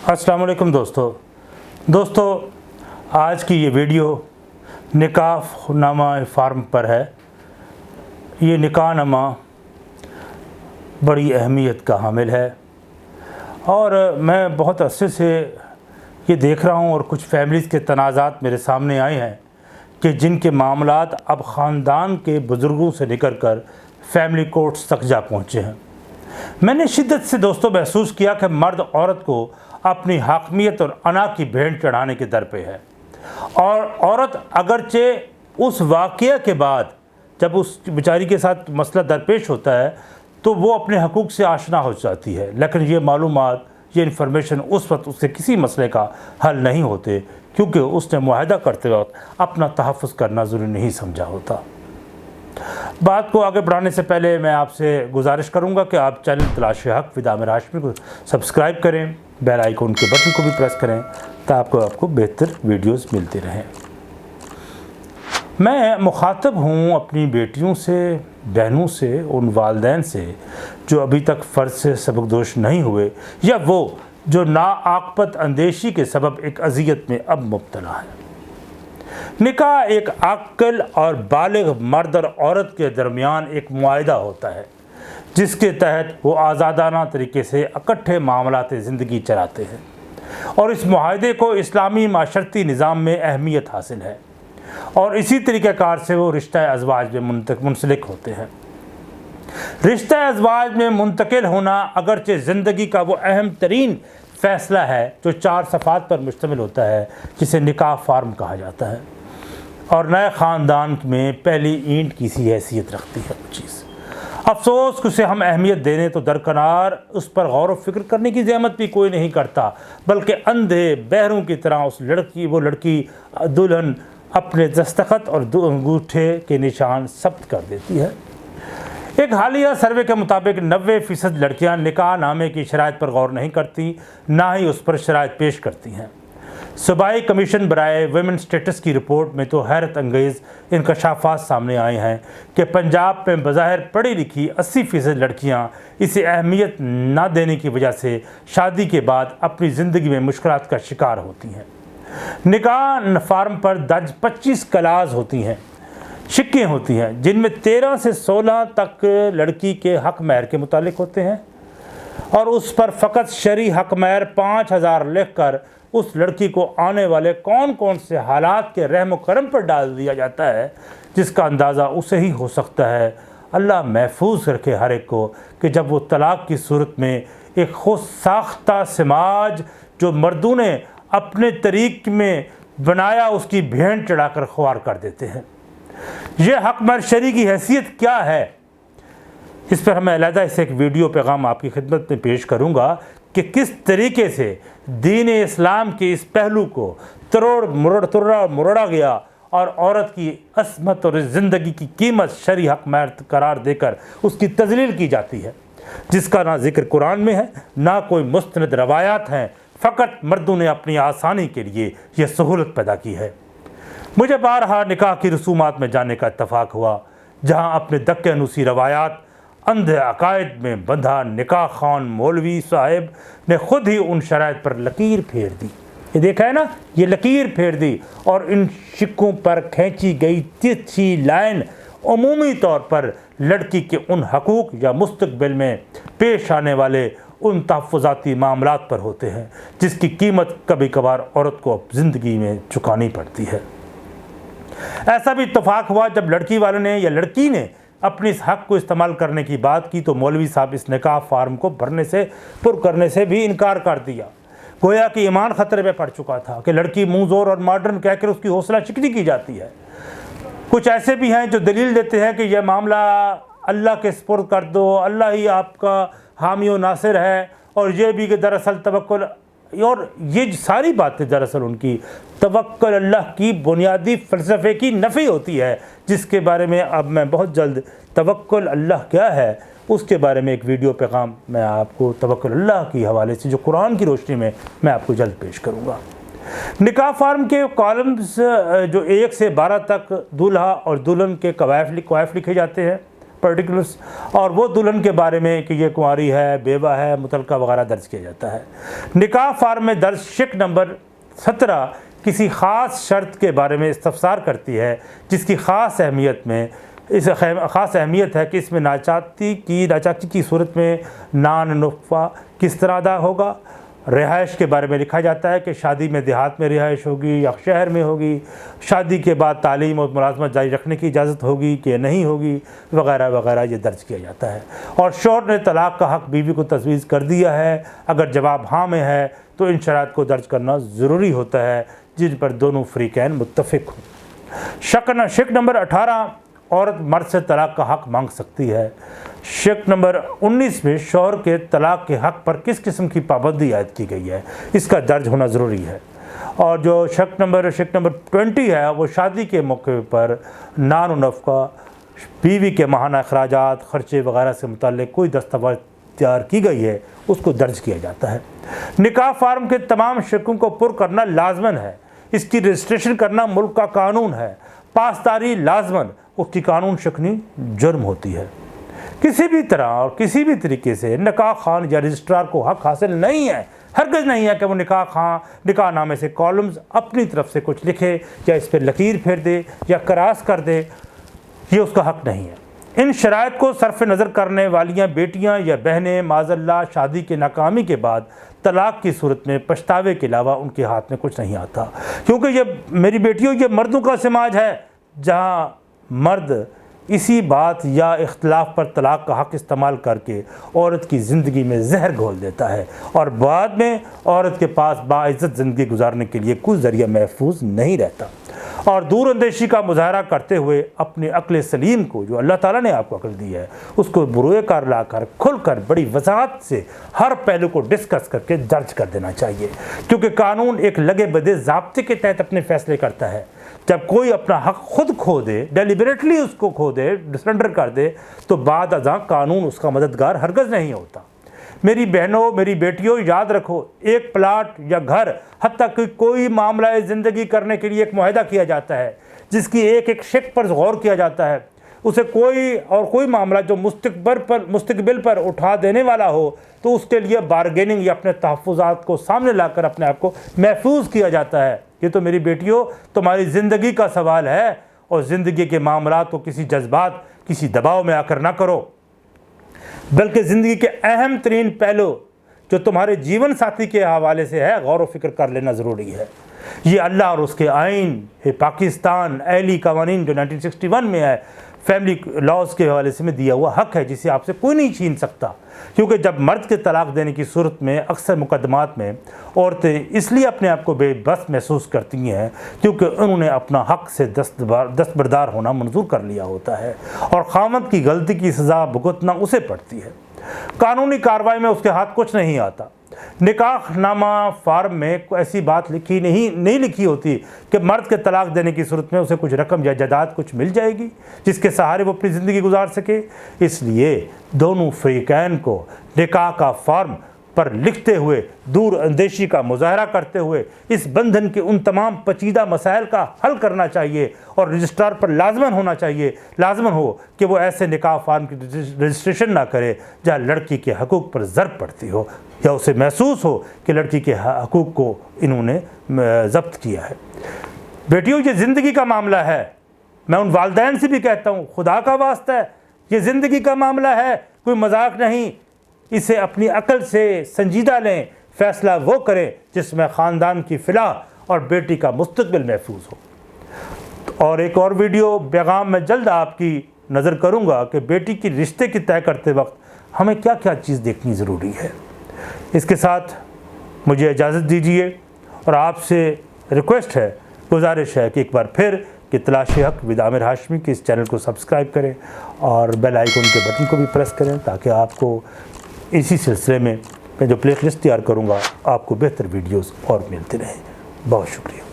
अस्सलाम वालेकुम दोस्तों आज की ये वीडियो निकाह नामा फार्म पर है। ये निकाह नामा बड़ी अहमियत का हामिल है और मैं बहुत अरसे से ये देख रहा हूँ और कुछ फैमिलीज़ के तनाज़ात मेरे सामने आए हैं कि जिनके मामलात अब ख़ानदान के बुज़ुर्गों से निकल कर फैमिली कोर्ट्स तक जा पहुँचे हैं। मैंने शिद्दत से दोस्तों महसूस किया कि मर्द औरत को अपनी हाकमियत और अना की भेंट चढ़ाने के दर पे है और औरत अगरचे उस वाक़या के बाद जब उस बेचारी के साथ मसला दरपेश होता है तो वो अपने हकूक़ से आशना हो जाती है, लेकिन ये मालूमात ये इन्फॉर्मेशन उस वक्त उससे किसी मसले का हल नहीं होते क्योंकि उसने मुआहदा करते वक्त अपना तहफ़्फ़ुज़ करना ज़रूरी नहीं समझा होता। बात को आगे बढ़ाने से पहले मैं आपसे गुजारिश करूंगा कि आप चैनल तलाश हक विद आमिर हाशमी को सब्सक्राइब करें, बेल आइकन के बटन को भी प्रेस करें ताकि आपको बेहतर वीडियोस मिलती रहें। मैं मुखातब हूं अपनी बेटियों से, बहनों से, उन वालिदैन से जो अभी तक फ़र्ज से सबकदोश नहीं हुए या वो जो नाआक़िबत अंदेशी के सबब एक अज़ियत में अब मुब्तला है। निकाह एक आक़िल और बालिग़ मर्द और औरत के दरमियान एक मुआहदा होता है जिसके तहत वो आज़ादाना तरीके से इकट्ठे मामलात ज़िंदगी चलाते हैं और इस मुआहदे को इस्लामी माशरती निज़ाम में अहमियत हासिल है और इसी तरीक़ाकार से वो रिश्ता अज़वाज में मुंसलिक होते हैं। रिश्ता अज़वाज में मुंतकिल होना अगरचे ज़िंदगी का वो अहम तरीन फ़ैसला है जो 4 सफ़ात पर मुश्तमिल होता है जिसे निकाह फार्म कहा जाता है और नए ख़ानदान में पहली ईंट की सी हैसियत रखती है वो चीज़। अफसोस कि उसे हम अहमियत देने तो दरकनार उस पर गौर व फिक्र करने की ज़हमत भी कोई नहीं करता, बल्कि अंधे बहरों की तरह वो लड़की दुल्हन अपने दस्तखत और अंगूठे के निशान सब्त कर देती है। एक हालिया सर्वे के मुताबिक 90% लड़कियां निकाह नामे की शराइत पर गौर नहीं करती, ना ही उस पर शराइत पेश करती हैं। सूबाई कमीशन बराए वुमेन स्टेटस की रिपोर्ट में तो हैरत अंगेज़ इंकशाफात सामने आए हैं कि पंजाब में बज़ाहिर पढ़ी लिखी 80% लड़कियां इसे अहमियत ना देने की वजह से शादी के बाद अपनी ज़िंदगी में मुश्किलात का शिकार होती हैं। निकाह फार्म पर दर्ज 25 क्लाज़ होती हैं, शिक्कें होती हैं जिनमें 13 से 16 तक लड़की के हक महर के मुतालिक होते हैं और उस पर फ़कत शरई हक महर 5000 लिख कर उस लड़की को आने वाले कौन कौन से हालात के रहम करम पर डाल दिया जाता है जिसका अंदाज़ा उसे ही हो सकता है। अल्लाह महफूज रखे हर एक को कि जब वो तलाक़ की सूरत में एक खुद साख्ता समाज जो मर्दों ने अपने तरीक़ में बनाया उसकी भेंट चढ़ाकर ख्वार कर देते हैं। ये हक महर शरई की हैसियत क्या है, इस पर मैं अलहदा इसे एक वीडियो पैगाम आपकी खिदमत में पेश करूँगा कि किस तरीके से दीन इस्लाम के इस पहलू को मुरड़ा गया और औरत की असमत और ज़िंदगी की कीमत शरई हक महर करार देकर उसकी तज़लील की जाती है जिसका ना ज़िक्र कुरान में है ना कोई मुस्तनद रवायात हैं, फ़कत मर्दों ने अपनी आसानी के लिए यह सहूलत पैदा की है। मुझे बारहा निकाह की रसूमात में जाने का इत्तफ़ाक़ हुआ जहाँ अपने दक्के-नूसी रवायात अंधे अकायद में बंधा निकाह खान मौलवी साहिब ने ख़ुद ही उन शराइत पर लकीर फेर दी। ये देखा है ना, ये लकीर फेर दी और इन शिक्कों पर खींची गई तिरछी लाइन अमूमी तौर पर लड़की के उन हकूक़ या मुस्तक़बिल में पेश आने वाले उन तहफ़्फ़ुज़ाती मामलात पर होते हैं जिसकी कीमत कभी कभार औरत को ज़िंदगी में चुकानी पड़ती है। ऐसा भी इत्तफ़ाक़ हुआ जब लड़की वाले ने या लड़की ने अपने इस हक़ को इस्तेमाल करने की बात की तो मौलवी साहब इस निकाह फार्म को पुर करने से भी इनकार कर दिया। गोया कि ईमान ख़तरे में पड़ चुका था कि लड़की मुँह ज़ोर और मॉडर्न कहकर उसकी हौसला शिकनी की जाती है। कुछ ऐसे भी हैं जो दलील देते हैं कि यह मामला अल्लाह के सुपुर्द कर दो, अल्लाह ही आपका हामी व नासिर है, और ये भी कि दरअसल तवक्कुल, और ये सारी बातें दरअसल उनकी तवक्कुल अल्लाह की बुनियादी फ़लसफ़े की नफ़ी होती है जिसके बारे में अब मैं बहुत जल्द तवक्कुल अल्लाह क्या है उसके बारे में एक वीडियो पैगाम मैं आपको तवक्कुल अल्लाह की हवाले से जो कुरान की रोशनी में मैं आपको जल्द पेश करूँगा। निकाह फार्म के कॉलम्स जो 1 से 12 तक दूल्हा और दुल्हन के कवायफ लिखे जाते हैं पर्टिकुलर्स, और वो दुल्हन के बारे में कि ये कुंवारी है, बेवा है, मुतलका वगैरह दर्ज किया जाता है। निकाह फार्म में दर्ज शिक नंबर 17 किसी ख़ास शर्त के बारे में इस्तफसार करती है जिसकी ख़ास अहमियत है कि इसमें नाचाकी की सूरत में नान नुफ़ा किस तरह अदा होगा। रिहाइश के बारे में लिखा जाता है कि शादी में देहात में रिहाइश होगी या शहर में होगी, शादी के बाद तालीम और मुलाजमत जारी रखने की इजाज़त होगी कि नहीं होगी, वगैरह वगैरह ये दर्ज किया जाता है। और शौहर ने तलाक़ का हक़ बीवी को तजवीज़ कर दिया है, अगर जवाब हाँ में है तो इन शरात को दर्ज करना ज़रूरी होता है जिन पर दोनों फ़रीक़ैन मुत्तफ़िक़ हों। शिक नंबर 18 औरत मर्द से तलाक़ का हक़ मांग सकती है। शिक नंबर 19 में शौहर के तलाक़ के हक़ पर किस किस्म की पाबंदी आयद की गई है, इसका दर्ज होना ज़रूरी है। और जो शिक नंबर 20 है वो शादी के मौके पर नान नफ़क़ा, बीवी के माहाना अखराजात, ख़र्चे वगैरह से मुताल्लिक़ कोई दस्तावेज़ तैयार की गई है उसको दर्ज किया जाता है। निकाह फार्म के तमाम शिकों को पुर करना लाजमन है, इसकी रजिस्ट्रेशन करना मुल्क का कानून है, पासदारी लाजमन, उसकी कानून शिकनी जुर्म होती है। किसी भी तरह और किसी भी तरीके से निकाह खान या रजिस्ट्रार को हक़ हासिल नहीं है, हरगिज़ नहीं है कि वो निकाह नामे से कॉलम्स अपनी तरफ से कुछ लिखे या इस पर लकीर फेर दे या करास कर दे, ये उसका हक़ नहीं है। इन शराइत को सरफ नज़र करने वालियाँ बेटियाँ या बहनें माज़अल्लाह शादी के नाकामी के बाद तलाक़ की सूरत में पछतावे के अलावा उनके हाथ में कुछ नहीं आता, क्योंकि ये मेरी बेटियों ये मर्दों का समाज है जहाँ मर्द इसी बात या इख्तलाफ पर तलाक़ का हक़ इस्तेमाल करके औरत की ज़िंदगी में जहर घोल देता है और बाद में औरत के पास बाइज़्ज़त ज़िंदगी गुजारने के लिए कोई ज़रिया महफूज नहीं रहता। और दूर अंदेशी का मुजाहरा करते हुए अपने अक्ल सलीम को जो अल्लाह ताला ने आपको अक्ल दी है उसको बुरोए कार लाकर खुलकर बड़ी वजाहत से हर पहलू को डिस्कस करके दर्ज कर देना चाहिए, क्योंकि कानून एक लगे बदे ज़ाब्ते के तहत अपने फ़ैसले करता है। जब कोई अपना हक़ खुद खो दे, डेलिबरेटली उसको खो दे, सरेंडर कर दे, तो बाद अज़ां कानून उसका मददगार हरगिज़ नहीं होता। मेरी बहनों, मेरी बेटियों, याद रखो, एक प्लाट या घर, हत्ता कि कोई मामला ज़िंदगी करने के लिए एक मुआहदा किया जाता है जिसकी एक एक शिक पर गौर किया जाता है, उसे कोई मामला जो मुस्तकबिल पर उठा देने वाला हो तो उसके लिए बारगेनिंग या अपने तहफ़्फ़ुज़ात को सामने लाकर अपने आप को महफूज किया जाता है। ये तो मेरी बेटियों तुम्हारी ज़िंदगी का सवाल है, और ज़िंदगी के मामलात को किसी जज्बात, किसी दबाव में आकर ना करो, बल्कि ज़िंदगी के अहम तरीन पहलू जो तुम्हारे जीवन साथी के हवाले से है गौर व फिक्र कर लेना ज़रूरी है। ये अल्लाह और उसके आइन पाकिस्तान अहली कवानीन जो 1961 में है, फैमिली लॉज के हवाले से में दिया हुआ हक़ है जिसे आपसे कोई नहीं छीन सकता। क्योंकि जब मर्द के तलाक़ देने की सूरत में अक्सर मुकदमात में औरतें इसलिए अपने आप को बेबस महसूस करती हैं क्योंकि उन्होंने अपना हक़ से दस्तबरदार होना मंजूर कर लिया होता है और ख़ावंद की गलती की सज़ा भुगतना उसे पड़ती है। कानूनी कार्रवाई में उसके हाथ कुछ नहीं आता। निकाहनामा फार्म में ऐसी बात नहीं लिखी होती कि मर्द के तलाक़ देने की सूरत में उसे कुछ रकम या जायदाद कुछ मिल जाएगी जिसके सहारे वो अपनी ज़िंदगी गुजार सके। इसलिए दोनों फ़रीक़ैन को निकाह का फार्म पर लिखते हुए दूर अंदेशी का मुजाहरा करते हुए इस बंधन के उन तमाम पेचीदा मसाइल का हल करना चाहिए और रजिस्ट्रार पर लाजमन हो कि वो ऐसे निकाह फार्म की रजिस्ट्रेशन ना करे जहाँ लड़की के हकूक़ पर ज़रब पड़ती हो या उसे महसूस हो कि लड़की के हकूक़ को इन्होंने ज़ब्त किया है। बेटियों, ये ज़िंदगी का मामला है। मैं उन वालिदैन से भी कहता हूँ, खुदा का वास्ता है, ये ज़िंदगी का मामला है, कोई मजाक नहीं। इसे अपनी अकल से संजीदा लें, फ़ैसला वो करें जिसमें ख़ानदान की फ़लाह और बेटी का मुस्तक़बिल महफूज हो। और एक और वीडियो पैगाम में जल्द आपकी नज़र करूँगा कि बेटी की रिश्ते की तय करते वक्त हमें क्या क्या चीज़ देखनी ज़रूरी है। इसके साथ मुझे इजाज़त दीजिए और आपसे रिक्वेस्ट है, गुजारिश है कि एक बार फिर कि तलाशी हक़ विद आमिर हाशमी के इस चैनल को सब्सक्राइब करें और बेल आइकन के बटन को भी प्रेस करें ताकि आपको इसी सिलसिले में मैं जो प्ले लिस्ट तैयार करूँगा आपको बेहतर वीडियोस और मिलते रहें। बहुत शुक्रिया।